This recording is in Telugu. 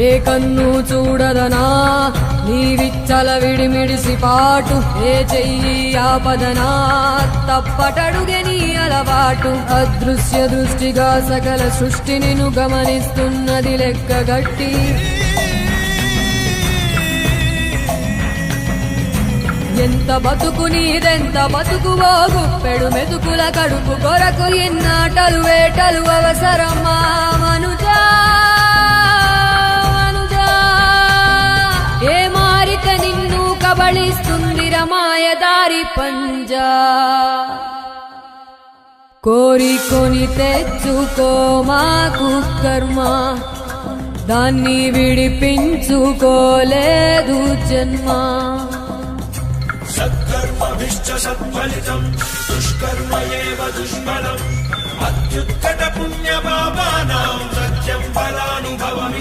ఏ కన్ను చూడదనా నీ విచ్చల విడిమిడిసి పాటు, ఏ చెయ్యి ఆపదనా తప్పటడుగే నీ అలవాటు. అదృశ్య దృష్టిగా సకల సృష్టిని ను గమనిస్తున్నది లెక్కగట్టి, ఎంత బతుకు నీదెంత బతుకువో గుప్పెడు మెతుకుల కడుపు కొరకు ఎన్నాటలు వేటలు అవసరమా మనుజా మనుజా. ఏ మారిక నిన్ను కబళిస్తుంది రమాయదారి పంజా. కోరికొని తెచ్చుకో మాకు కర్మ, దాన్ని విడిపించుకోలేదు జన్మ. సత్కర్మభిశ్చ సత్ఫలితం దుష్కర్మ ఏవ దుష్ఫలం. అత్యుత్కట పుణ్య పాపానాం సత్యం ఫలానుభవమి.